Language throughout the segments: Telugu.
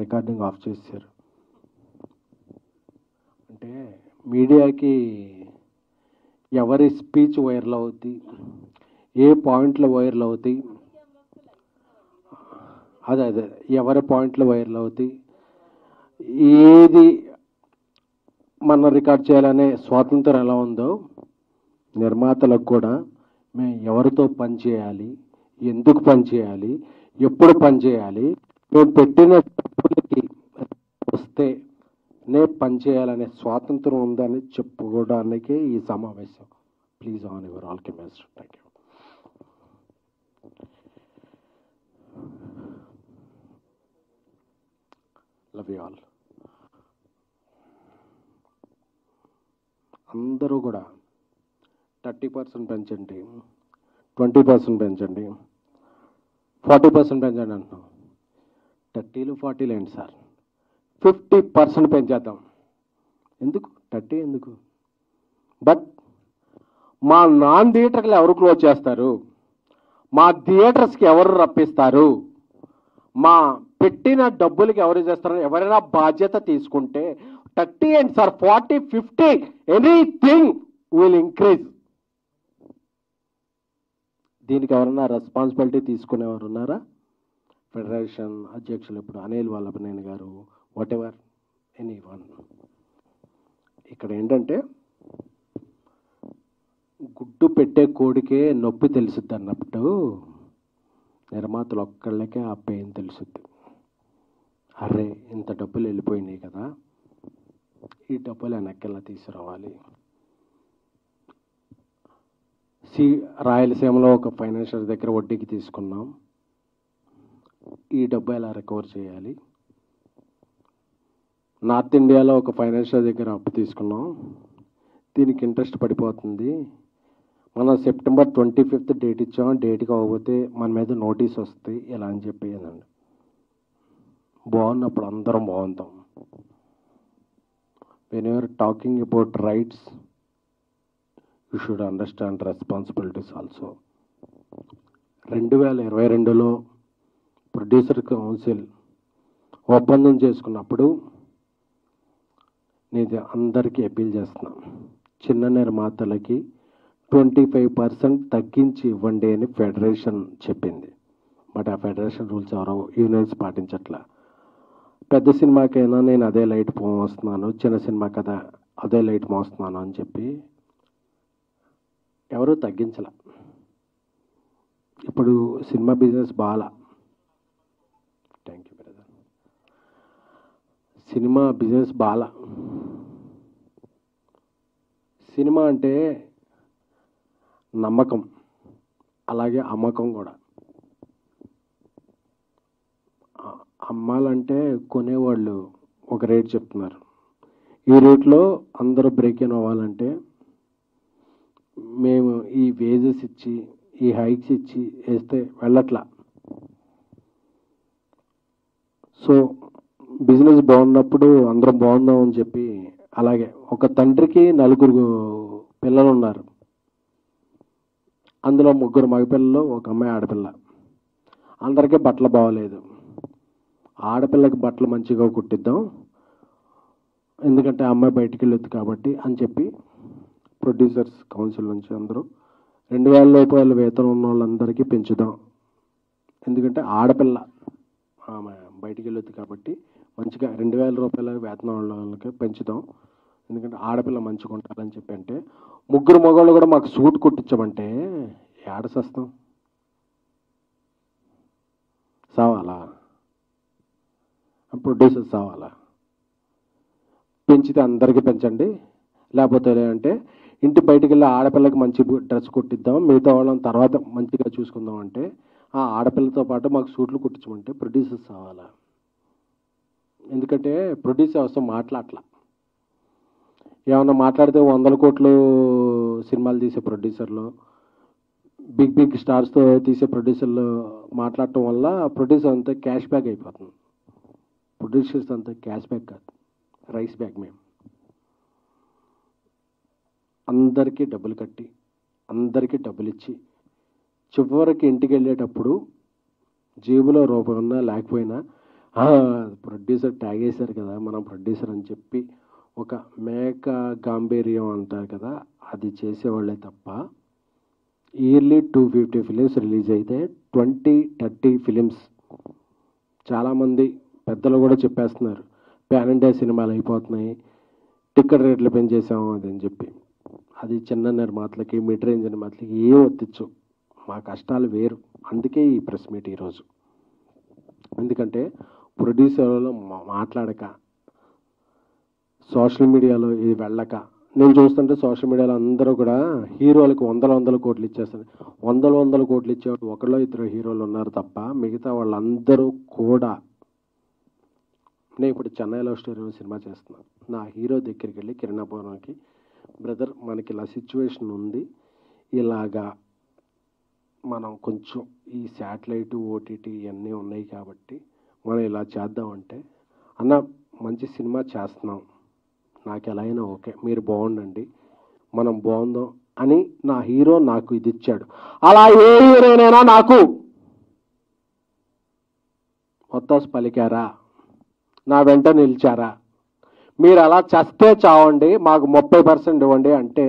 రికార్డింగ్ ఆఫ్ చేశారు. అంటే మీడియాకి ఎవరి స్పీచ్ వైరల్ అవుతాయి, ఏ పాయింట్లు వైరల్ అవుతాయి, అదే ఎవరి పాయింట్లు వైరల్ అవుతాయి, ఏది మనం రికార్డ్ చేయాలనే స్వాతంత్రం ఎలా ఉందో నిర్మాతలకు కూడా మేము ఎవరితో పని చేయాలి, ఎందుకు పని చేయాలి, ఎప్పుడు పని చేయాలి, మేము పెట్టిన డబ్బులకి వస్తే నే పని చేయాలనే స్వాతంత్రం ఉందని చెప్పుకోవడానికి ఈ సమావేశం. Please on your all cameras. Thank you. Love you all. అందరూ కూడా 30% పెంచండి, 20% పెంచండి, 40% పెంచండి అంటున్నాం. 30లు 40లు ఏంటి సార్, 50% పెంచేద్దాం. ఎందుకు 30 ఎందుకు? బట్ మా నాన్ థియేటర్లు ఎవరు క్లోజ్ చేస్తారు, మా థియేటర్స్కి ఎవరు రప్పిస్తారు, మా పెట్టిన డబ్బులకి ఎవరు చేస్తారు, ఎవరైనా బాధ్యత తీసుకుంటే 30 ఏంటి సార్, 40, 50 ఎనీథింగ్ విల్ ఇంక్రీజ్. దీనికి ఎవరన్నా రెస్పాన్సిబిలిటీ తీసుకునేవారు ఉన్నారా? ఫెడరేషన్ అధ్యక్షులు ఇప్పుడు అనిల్ వల్లభనేని గారు, వాట్ ఎవర్ ఎనీ వన్. ఇక్కడ ఏంటంటే గుడ్డు పెట్టే కోడికే నొప్పి తెలుసుద్ది అన్నప్పుడు నిర్మాతలు ఒక్కళ్ళకే ఆ పెయిన్ తెలుసుద్ది. అరే ఇంత డబ్బులు వెళ్ళిపోయినాయి కదా, ఈ డబ్బులు వెనక్కిలా తీసుకురావాలి. రాయలసీమలో ఒక ఫైనాన్షియల్ దగ్గర వడ్డీకి తీసుకున్నాం, ఈ డబ్బు ఎలా రికవర్ చేయాలి. నార్త్ ఇండియాలో ఒక ఫైనాన్షియల్ దగ్గర అప్పు తీసుకున్నాం, దీనికి ఇంట్రెస్ట్ పడిపోతుంది, మనం సెప్టెంబర్ 25th డేట్ ఇచ్చాం, డేట్కి అవ్వకపోతే మన మీద నోటీస్ వస్తాయి ఇలా అని చెప్పేదండి. బాగున్నప్పుడు అందరం బాగుంటాం. when you are talking about rights, you should understand responsibilities also. 2022లో ప్రొడ్యూసర్ కౌన్సిల్ ఒప్పందం చేసుకున్నప్పుడు నేను అందరికీ అపీల్ చేస్తున్నా, చిన్న నిర్మాతలకి 25% తగ్గించి ఇవ్వండి అని ఫెడరేషన్ చెప్పింది. బట్ ఆ ఫెడరేషన్ రూల్స్ ఎవరో యూనియన్స్ పాటించట్లా. పెద్ద సినిమాకైనా నేను అదే లైట్ మోస్తున్నాను, చిన్న సినిమా కదా అదే లైట్ మోస్తున్నాను అని చెప్పి ఎవరు తగ్గించలే. ఇప్పుడు సినిమా బిజినెస్ బాగా, thank you brother, cinema business బాగా. సినిమా అంటే నమ్మకం, అలాగే అమ్మకం కూడా. అమ్మాలంటే కొనేవాళ్ళు ఒక రేట్ చెప్తున్నారు, ఈ రేట్లో అందరూ బ్రేక్ ఇన్ అవ్వాలంటే మేము ఈ వేజెస్ ఇచ్చి ఈ హైక్స్ ఇచ్చి వేస్తే వెళ్ళట్లా. సో బిజినెస్ బాగున్నప్పుడు అందరం బాగుందాం అని చెప్పి, అలాగే ఒక తండ్రికి 4 పిల్లలు ఉన్నారు, అందులో 3 మగపిల్లలు, ఒక అమ్మాయి ఆడపిల్ల. అందరికీ బట్టలు బాగోలేదు, ఆడపిల్లకి బట్టలు మంచిగా కుట్టిద్దాం ఎందుకంటే అమ్మాయి బయటికి వెళ్ళొద్దు కాబట్టి అని చెప్పి ప్రొడ్యూసర్స్ కౌన్సిల్ నుంచి అందరూ 2000 రూపాయల వేతనం ఉన్న వాళ్ళందరికీ పెంచుదాం, ఎందుకంటే ఆడపిల్ల ఆమె బయటికి వెళ్ళొద్దు కాబట్టి మంచిగా 2000 రూపాయల వేతనం వాళ్ళకి పెంచుదాం, ఎందుకంటే ఆడపిల్ల మంచిగా ఉంటారని చెప్పి. అంటే 3 మగవాళ్ళు కూడా మాకు సూట్ కుట్టించమంటే ఏడ సస్తాం, సావాలా? ప్రొడ్యూసర్స్ సావాలా? పెంచితే అందరికీ పెంచండి, లేకపోతే అంటే ఇంటి బయటికి వెళ్ళి ఆడపిల్లకి మంచి డ్రెస్ కుట్టిద్దాం, మిగతా వాళ్ళని తర్వాత మంచిగా చూసుకుందాం అంటే ఆ ఆడపిల్లతో పాటు మాకు సూట్లు కుట్టించమంటే ప్రొడ్యూసర్స్ సావాలా? ఎందుకంటే ప్రొడ్యూసర్ అవసరం మాట్లాడట్లా. ఏమన్నా మాట్లాడితే 100 కోట్లు సినిమాలు తీసే ప్రొడ్యూసర్లు, బిగ్ స్టార్స్తో తీసే ప్రొడ్యూసర్లు మాట్లాడటం వల్ల ప్రొడ్యూసర్ అంతా క్యాష్ బ్యాక్ అయిపోతుంది. ప్రొడ్యూసర్స్ అంతా క్యాష్ బ్యాక్ కాదు, రైస్ బ్యాక్. మేము అందరికీ డబ్బులు కట్టి అందరికీ డబ్బులు ఇచ్చి చివరికి ఇంటికి వెళ్ళేటప్పుడు జేబులో రూపాయి ఉన్నా లేకపోయినా ప్రొడ్యూసర్ ట్యాగ్ వేశారు కదా, మనం ప్రొడ్యూసర్ అని చెప్పి ఒక మేక గాంభీర్యం అంటారు కదా, అది చేసేవాళ్ళే తప్ప ఇయర్లీ 250 ఫిలిమ్స్ రిలీజ్ అయితే 20-30 ఫిలిమ్స్ చాలామంది పెద్దలు కూడా చెప్పేస్తున్నారు పాన్ ఇండియా సినిమాలు అయిపోతున్నాయి, టికెట్ రేట్లు పెంచేసాము అది అని చెప్పి. అది చిన్న నిర్మాతలకి మిడ్ రేంజ్ నిర్మాతలకి ఏం వర్తించు, మా కష్టాలు వేరు. అందుకే ఈ ప్రెస్ మీట్ ఈరోజు. ఎందుకంటే ప్రొడ్యూసర్లో మాట్లాడక, సోషల్ మీడియాలో ఇది వెళ్ళక, నేను చూస్తుంటే సోషల్ మీడియాలో అందరూ కూడా హీరోలకు వందల కోట్లు ఇచ్చేస్తారు. వందల కోట్లు ఇచ్చేవాళ్ళు ఒకళ్ళో ఇద్దరు హీరోలు ఉన్నారు తప్ప మిగతా వాళ్ళందరూ కూడా. నేను ఇప్పుడు చెన్నై లవ్ స్టోరీ సినిమా చేస్తున్నాను. నా హీరో దగ్గరికి వెళ్ళి కిరణాపురంకి, బ్రదర్ మనకి ఇలా సిచ్యువేషన్ ఉంది, ఇలాగా మనం కొంచెం ఈ శాటిలైట్ ఓటీటీ ఇవన్నీ ఉన్నాయి కాబట్టి మనం ఇలా చేద్దామంటే, అన్న మంచి సినిమా చేస్తున్నాం, నాకు ఎలా అయినా ఓకే, మీరు బాగుండండి, మనం బాగుందాం అని నా హీరో నాకు ఇది ఇచ్చాడు. అలా ఏ హీరోనైనా నాకు ఒత్తాసు పలికారా, నా వెంట నిలిచారా, మీరు అలా చస్తే చావండి, మాకు 30% ఇవ్వండి అంటే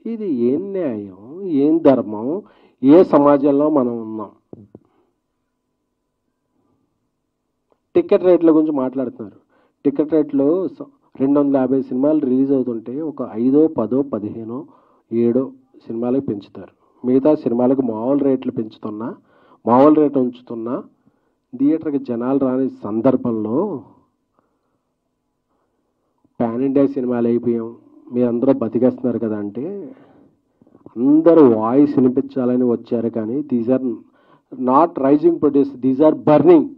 ఇది ఏం న్యాయం, ఏం ధర్మం, ఏ సమాజంలో మనం ఉన్నాం? టికెట్ రేట్ల గురించి మాట్లాడుతున్నారు. టికెట్ రేట్లు 250 సినిమాలు రిలీజ్ అవుతుంటే ఒక 5, 10, 15, 7 సినిమాలకు పెంచుతారు. మిగతా సినిమాలకు మామూలు రేట్లు పెంచుతున్నా, మామూలు రేట్లు ఉంచుతున్నా థియేటర్కి జనాలు రాని సందర్భంలో పాన్ ఇండియా సినిమాలు అయిపోయాం, మీరందరూ బతికేస్తున్నారు కదా అంటే, అందరూ వాయిస్ వినిపించాలని వచ్చారు కానీ these are not rising producer, these are burning.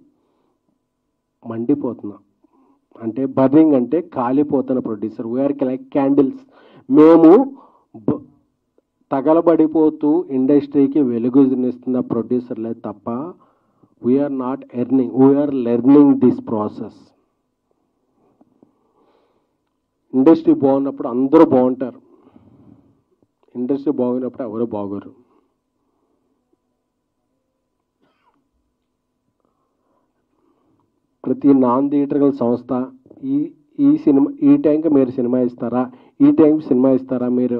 మండిపోతున్నా అంటే, బర్నింగ్ అంటే కాలిపోతున్న ప్రొడ్యూసర్. We are like candles. మేము తగలబడిపోతూ ఇండస్ట్రీకి వెలుగునిస్తున్న ప్రొడ్యూసర్లే తప్ప we are not earning, we are learning this process. Industry బాగున్నప్పుడు అందరూ బాగుంటారు, ఇండస్ట్రీ బాగున్నప్పుడు ఎవరు బాగోరు. ప్రతి నాన్ థియేటర్కల్ సంస్థ ఈ సినిమా ఈ టైంకి మీరు సినిమా ఇస్తారా, ఈ టైంకి సినిమా ఇస్తారా మీరు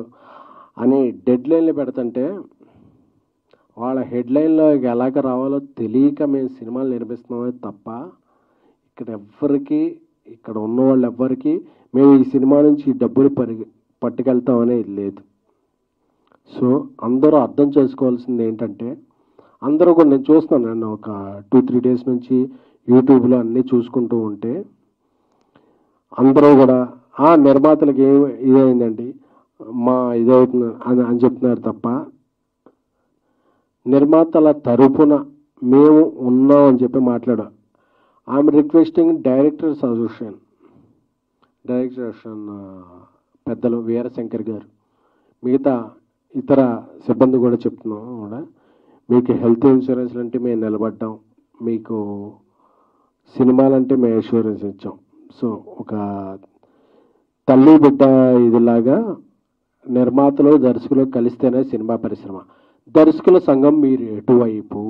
అని డెడ్లైన్లు పెడుతుంటే వాళ్ళ హెడ్లైన్లో ఎలాగ రావాలో తెలియక మేము సినిమాలు నిర్మిస్తున్నామే తప్ప ఇక్కడ ఉన్న వాళ్ళు ఎవ్వరికి మేము ఈ సినిమా నుంచి డబ్బులు పట్టుకెళ్తామనేది లేదు. సో అందరూ అర్థం చేసుకోవాల్సింది ఏంటంటే, అందరూ కూడా నేను చూస్తున్నాను, నేను ఒక 2-3 డేస్ నుంచి యూట్యూబ్లో అన్నీ చూసుకుంటూ ఉంటే అందరూ కూడా నిర్మాతలకు ఇదైందండి మా ఇదవుతుంది అని చెప్తున్నారు తప్ప నిర్మాతల తరపున మేము ఉన్నాం అని చెప్పి మాట్లాడాం. ఐఎమ్ రిక్వెస్టింగ్ డైరెక్టర్ అసోసియేషన్ పెద్దలు వీరశంకర్ గారు, మిగతా ఇతర సిబ్బంది కూడా చెప్తున్నాం కూడా, మీకు హెల్త్ ఇన్సూరెన్స్ అంటే మేము నిలబడ్డాం, మీకు సినిమాలంటే మేము ఇన్సూరెన్స్ ఇచ్చాం. సో ఒక తల్లి బిడ్డ ఇదిలాగా నిర్మాతలు దర్శకులు కలిస్తేనే సినిమా పరిశ్రమ. దర్శకుల సంఘం మీరు ఎటువైపు?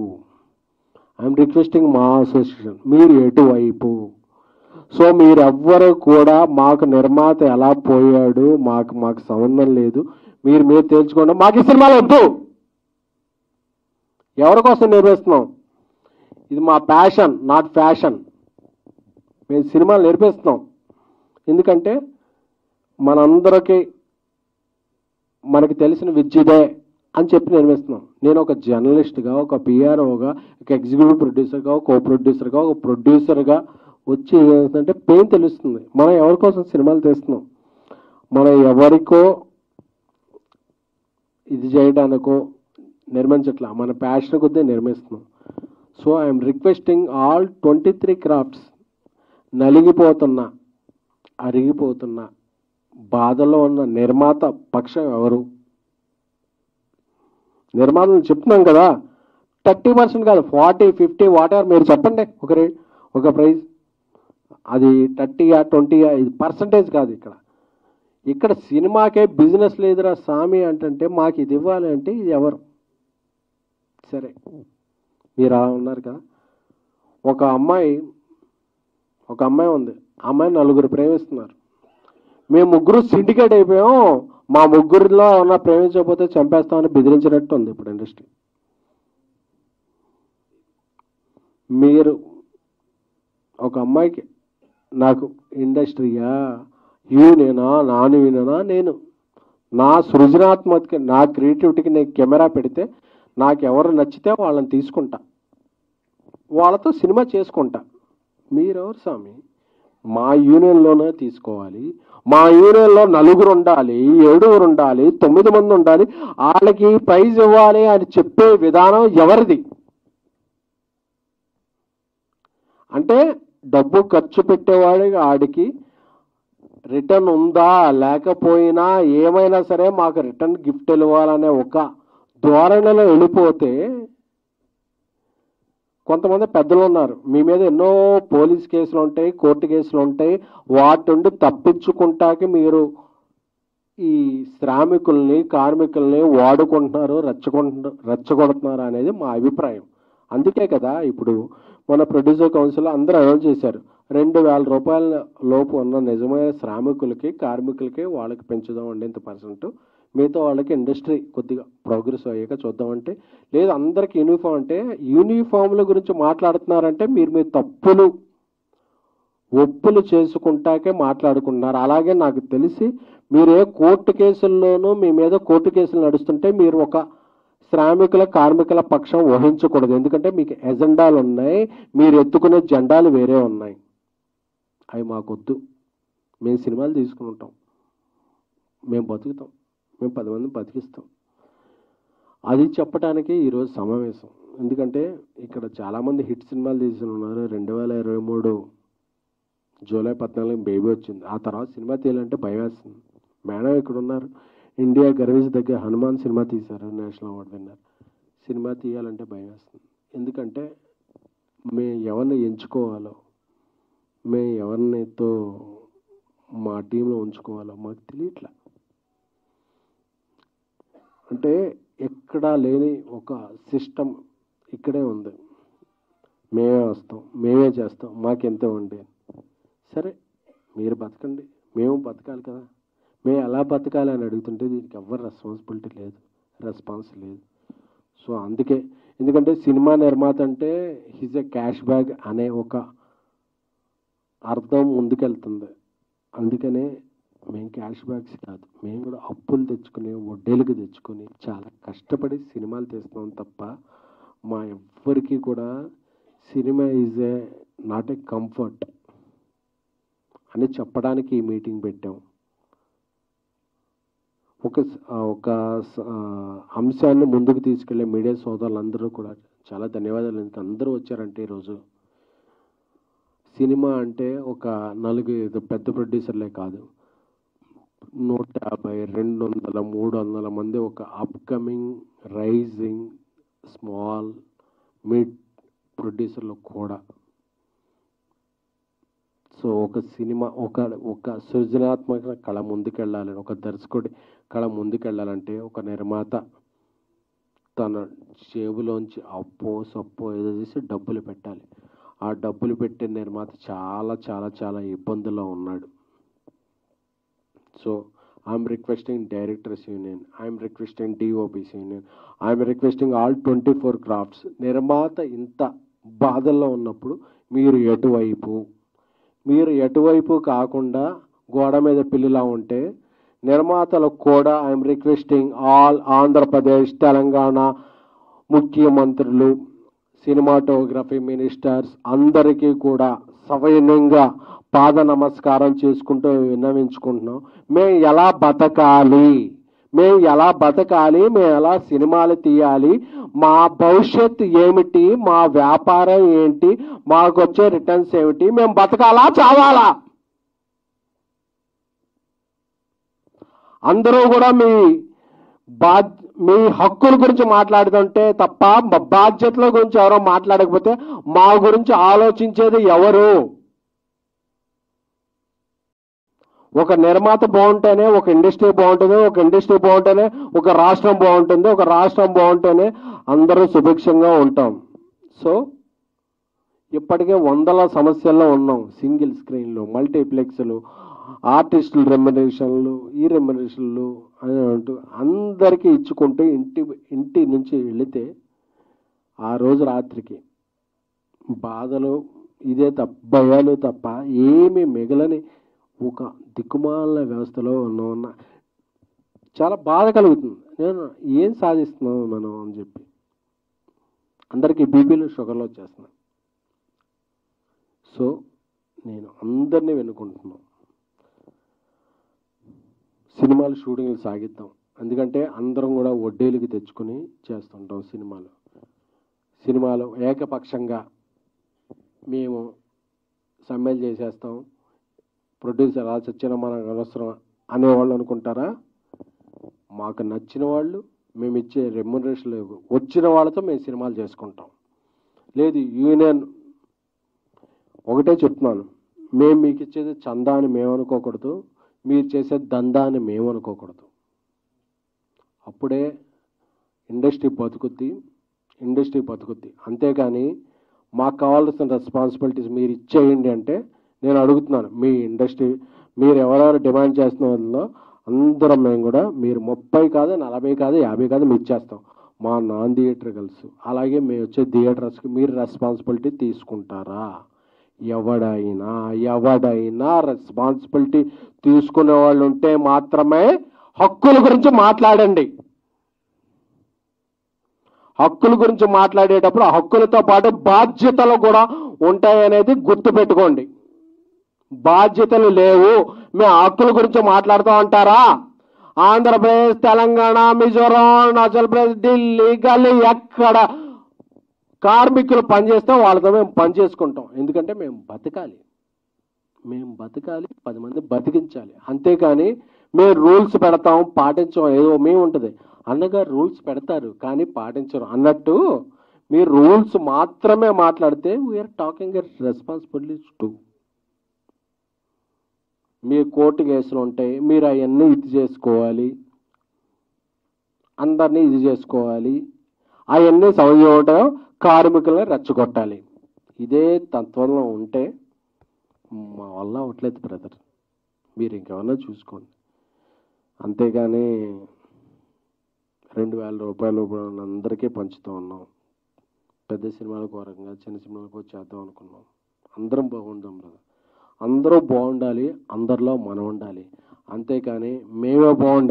ఐఎమ్ రిక్వెస్టింగ్ మా అసోసియేషన్, మీరు ఎటువైపు? సో మీరెవ్వరు కూడా మాకు నిర్మాత ఎలా పోయాడు మాకు సంబంధం లేదు, మీరు తేల్చుకోండి, మాకు ఈ సినిమాలు వద్దు. ఎవరి కోసం నిర్మిస్తున్నాం? ఇది మా ప్యాషన్, నాట్ ఫ్యాషన్. మేము సినిమాలు నిర్మిస్తున్నాం ఎందుకంటే మనందరికీ మనకి తెలిసిన విద్యదే అని చెప్పి నిర్మిస్తున్నాం. నేను ఒక జర్నలిస్ట్గా, ఒక పిఆర్ఓగా, ఒక ఎగ్జిక్యూటివ్ ప్రొడ్యూసర్గా, ఒక కో ప్రొడ్యూసర్గా, ఒక ప్రొడ్యూసర్గా వచ్చి ఏమవుతుందంటే పెయిన్ తెలుస్తుంది. మనం ఎవరి కోసం సినిమాలు తీస్తున్నాం, మనం ఎవరికో ఇది చేయడానికో నిర్మించట్లా, మన ప్యాషన్ కొద్దీ నిర్మిస్తున్నాం. So I'm requesting all 23 crafts, నలిగిపోతున్న అరిగిపోతున్న బాధలో ఉన్న నిర్మాత పక్షం ఎవరు? నిర్మాతలు చెప్తున్నాం కదా, 30% కాదు, 40, 50 వాటెవర్ మీరు చెప్పండి ఒక ప్రైజ్. అది 30, 20 ఇది పర్సంటేజ్ కాదు. ఇక్కడ సినిమాకే బిజినెస్ లేదురా సామి అంటే మాకు ఇది ఇవ్వాలి అంటే ఇది ఎవరు? సరే మీరు అలా ఉన్నారు కదా, ఒక అమ్మాయి ఉంది, ఆ అమ్మాయి 4 ప్రేమిస్తున్నారు. మేము 3 సిండికేట్ అయిపోయాం, మా 3లో ఏమన్నా ప్రేమించకపోతే చంపేస్తామని బెదిరించినట్టు ఉంది ఇప్పుడు ఇండస్ట్రీ. మీరు ఒక అమ్మాయికి నాకు ఇండస్ట్రీయా, యూనేనా, నాన్ యూనేనా, నేను నా సృజనాత్మక నా క్రియేటివిటీకి నేను కెమెరా పెడితే నాకు ఎవరు నచ్చితే వాళ్ళని తీసుకుంటా, వాళ్ళతో సినిమా చేసుకుంటా. మీరెవరు స్వామి? మా యూనియన్లోనే తీసుకోవాలి, మా యూనియన్లో 4 ఉండాలి, 7 ఉండాలి, 9 మంది ఉండాలి, వాళ్ళకి ప్రైజ్ ఇవ్వాలి అని చెప్పే విధానం ఎవరిది? అంటే డబ్బు ఖర్చు పెట్టేవాడికి ఆడికి రిటర్న్ ఉందా లేకపోయినా ఏమైనా సరే మాకు రిటర్న్ గిఫ్ట్ ఇవ్వాలనే ఒక ధోరణిలో వెళ్ళిపోతే, కొంతమంది పెద్దలు ఉన్నారు, మీ మీద ఎన్నో పోలీస్ కేసులు ఉంటాయి, కోర్టు కేసులు ఉంటాయి, వాటి నుండి తప్పించుకుంటాకి మీరు ఈ శ్రామికుల్ని కార్మికుల్ని వాడుకుంటున్నారు, రెచ్చగొడుతున్నారు అనేది మా అభిప్రాయం. అందుకే కదా ఇప్పుడు మన ప్రొడ్యూసర్ కౌన్సిల్ అందరూ అనౌన్స్ చేశారు, 2,000 రూపాయల లోపు ఉన్న నిజమైన శ్రామికులకి కార్మికులకి వాళ్ళకి పెంచుదామండి ఇంత%, మిగతా వాళ్ళకి ఇండస్ట్రీ కొద్దిగా ప్రోగ్రెస్ అయ్యాక చూద్దామంటే, లేదు అందరికి యూనిఫామ్ అంటే యూనిఫామ్ల గురించి మాట్లాడుతున్నారంటే మీరు మీ ఒప్పులు చేసుకుంటాకే మాట్లాడుకుంటున్నారు. అలాగే నాకు తెలిసి మీరు ఏ కోర్టు కేసుల్లోనూ మీ మీద కోర్టు కేసులు నడుస్తుంటే మీరు ఒక శ్రామికుల కార్మికుల పక్షం వహించకూడదు. ఎందుకంటే మీకు ఎజెండాలు ఉన్నాయి, మీరు ఎత్తుకునే జెండాలు వేరే ఉన్నాయి, అవి మాకొద్దు. మేము సినిమాలు తీసుకుంటాం, మేము బతుకుతాం, మేము 10 మందిని బతికిస్తాం. అది చెప్పడానికి ఈరోజు సమావేశం. ఎందుకంటే ఇక్కడ చాలామంది హిట్ సినిమాలు తీసి ఉన్నారు. 2023 జూలై 14 బేబీ వచ్చింది, ఆ తర్వాత సినిమా తీయాలంటే భయం వేస్తుంది. మేడం ఇక్కడ ఉన్నారు, ఇండియా గర్వించ దగ్గర హనుమాన్ సినిమా తీశారు, నేషనల్ అవార్డు విన్నారు. సినిమా తీయాలంటే భయం వేస్తుంది. ఎందుకంటే మేము ఎవరిని ఎంచుకోవాలో, మేము ఎవరినితో మా టీంలో ఉంచుకోవాలో మాకు తెలియట్లా. అంటే ఎక్కడా లేని ఒక సిస్టమ్ ఇక్కడే ఉంది. మేమే వస్తాం, మేమే చేస్తాం, మాకెంత ఉండే. సరే మీరు బతకండి, మేము బతకాలి కదా. మేము ఎలా బతకాలి అని అడుగుతుంటే దీనికి ఎవరు రెస్పాన్స్ లేదు. సో అందుకే, ఎందుకంటే సినిమా నిర్మాత అంటే హిజ్ ఎ క్యాష్ బ్యాగ్ అనే ఒక అర్థం ముందుకెళ్తుంది. అందుకనే మేము క్యాష్ బ్యాగ్స్ కాదు, మేము కూడా అప్పులు తెచ్చుకుని వడ్డీలకు తెచ్చుకొని చాలా కష్టపడి సినిమాలు తీస్తున్నాం తప్ప మా ఎవ్వరికి కూడా cinema is a not a comfort అని చెప్పడానికి ఈ మీటింగ్ పెట్టాం. ఒక అంశాన్ని ముందుకు తీసుకెళ్లే మీడియా సోదరులందరూ కూడా చాలా ధన్యవాదాలు. అందరూ వచ్చారంటే ఈరోజు సినిమా అంటే ఒక 4-5 పెద్ద ప్రొడ్యూసర్లే కాదు, 150, 200, 300 మంది ఒక అప్కమింగ్ రైజింగ్ స్మాల్ మిడ్ ప్రొడ్యూసర్లు కూడా. సో ఒక సినిమా ఒక సృజనాత్మక కళ ముందుకెళ్ళాలని, ఒక దర్శకుడి కళ ముందుకెళ్ళాలంటే ఒక నిర్మాత తన జేబులోంచి అప్పో సప్పో ఏదో చేసి డబ్బులు పెట్టాలి. ఆ డబ్బులు పెట్టే నిర్మాత చాలా చాలా చాలా ఇబ్బందుల్లో ఉన్నాడు. So I'm requesting directors union, I'm requesting DOPs union, I'm requesting all 24 crafts. నిర్మాత ఇంత బాధల్లో ఉన్నప్పుడు మీరు ఎటువైపు కాకుండా గోడ మీద పిల్లిలా ఉంటే, నిర్మాతలకు కూడా I'm requesting all Andhra Pradesh Telangana ముఖ్యమంత్రులు, సినిమాటోగ్రఫీ మినిస్టర్స్ అందరికీ కూడా సవినయంగా పాద నమస్కారం చేసుకుంటూ విన్నవించుకుంటున్నాం. మేము ఎలా బతకాలి, మేము ఎలా సినిమాలు తీయాలి, మా భవిష్యత్తు ఏమిటి, మా వ్యాపారం ఏంటి, మాకు వచ్చే రిటర్న్స్ ఏమిటి, మేము బతకాలా చావాలా? అందరూ కూడా మీ హక్కుల గురించి మాట్లాడుతుంటే తప్ప బాధ్యతల గురించి ఎవరో మాట్లాడకపోతే మా గురించి ఆలోచించేది ఎవరు? ఒక నిర్మాత బాగుంటేనే ఒక ఇండస్ట్రీ బాగుంటుంది, ఒక ఇండస్ట్రీ బాగుంటేనే ఒక రాష్ట్రం బాగుంటుంది, ఒక రాష్ట్రం బాగుంటేనే అందరూ సుభిక్షంగా ఉంటాం. సో ఇప్పటికే వందల సమస్యల్లో ఉన్నాం. సింగిల్ స్క్రీన్లు, మల్టీప్లెక్స్లు, ఆర్టిస్టుల రెమ్యునరేషన్లు, ఈ రెమ్యునరేషన్లు అని అంటూ అందరికీ ఇచ్చుకుంటూ ఇంటి నుంచి వెళితే ఆ రోజు రాత్రికి బాధలు ఇదే తప్ప, భయాలు తప్ప ఏమీ మిగలని ఒక దిక్కుమాల వ్యవస్థలో ఉన్న చాలా బాధ కలుగుతుంది. నేను ఏం సాధిస్తున్నాం మనం అని చెప్పి అందరికీ బీపీలు, షుగర్లు వచ్చేస్తున్నాయి. సో నేను అందరినీ వెనుకుంటున్నాను, సినిమాలు షూటింగ్లు సాగిద్దాం. ఎందుకంటే అందరం కూడా వడ్డీలకి తెచ్చుకొని చేస్తుంటాం సినిమాలు ఏకపక్షంగా మేము సమ్మెలు చేసేస్తాం, ప్రొడ్యూసర్ అలా చచ్చిన మనకు అనవసరం అనేవాళ్ళు అనుకుంటారా? మాకు నచ్చిన వాళ్ళు, మేము ఇచ్చే రెమ్యునరేషన్ వచ్చిన వాళ్ళతో మేము సినిమాలు చేసుకుంటాం. లేదు యూనియన్ ఒకటే చెప్తున్నాను, మేము మీకు ఇచ్చేది చందా అని మేము అనుకోకూడదు, మీరు చేసేది దందా అని మేము అనుకోకూడదు. అప్పుడే ఇండస్ట్రీ బతుకుద్ది. అంతేకాని మాకు కావాల్సిన రెస్పాన్సిబిలిటీస్ మీరు ఇచ్చేయండి అంటే నేను అడుగుతున్నాను, మీ ఇండస్ట్రీ మీరు ఎవరెవరు డిమాండ్ చేస్తున్న వాళ్ళలో అందరం మేము కూడా, మీరు 30 కాదు, 40 కాదు, 50 కాదు మేము ఇచ్చేస్తాం. మా నాన్ థియేటర్ గర్ల్స్ అలాగే మేము వచ్చే థియేటర్స్కి మీరు రెస్పాన్సిబిలిటీ తీసుకుంటారా? ఎవడైనా రెస్పాన్సిబిలిటీ తీసుకునే వాళ్ళు ఉంటే మాత్రమే హక్కుల గురించి మాట్లాడండి. హక్కుల గురించి మాట్లాడేటప్పుడు ఆ హక్కులతో పాటు బాధ్యతలు కూడా ఉంటాయనేది గుర్తుపెట్టుకోండి. బాధ్యతలు లేవు, మేము హక్కుల గురించి మాట్లాడుతూ ఉంటారా? ఆంధ్రప్రదేశ్, తెలంగాణ, మిజోరాం, అరుణాచల్ ప్రదేశ్, ఢిల్లీ, గల్లీ ఎక్కడ కార్మికులు పనిచేస్తే వాళ్ళతో మేము పని చేసుకుంటాం. ఎందుకంటే మేము బతకాలి, 10 మంది బతికించాలి. అంతేకాని మేము రూల్స్ పెడతాం, పాటించం, ఏదో మేము ఉంటుంది. అన్నగారు రూల్స్ పెడతారు కానీ పాటించరు అన్నట్టు మీరు రూల్స్ మాత్రమే మాట్లాడితే we are talking a responsibilities to. మీ కోర్టు కేసులు ఉంటాయి, మీరు అవన్నీ ఇది చేసుకోవాలి, అందరినీ ఇది చేసుకోవాలి, అవన్నీ సౌజన్యం కార్మికులను రెచ్చగొట్టాలి. ఇదే తత్వంలో ఉంటే మా వల్ల అవట్లేదు బ్రదర్, మీరు ఇంకేమన్నా చూసుకోండి. అంతేగాని 2000 రూపాయలు అందరికీ పంచుతూ ఉన్నాం. పెద్ద సినిమాలకు వరంగా చిన్న సినిమాలకు చేద్దాం అనుకున్నాం. అందరం బాగుందాం బ్రదర్, అందరూ బాగుండాలి, అందరిలో మనం ఉండాలి. అంతేకాని మేమే బాగుండాలి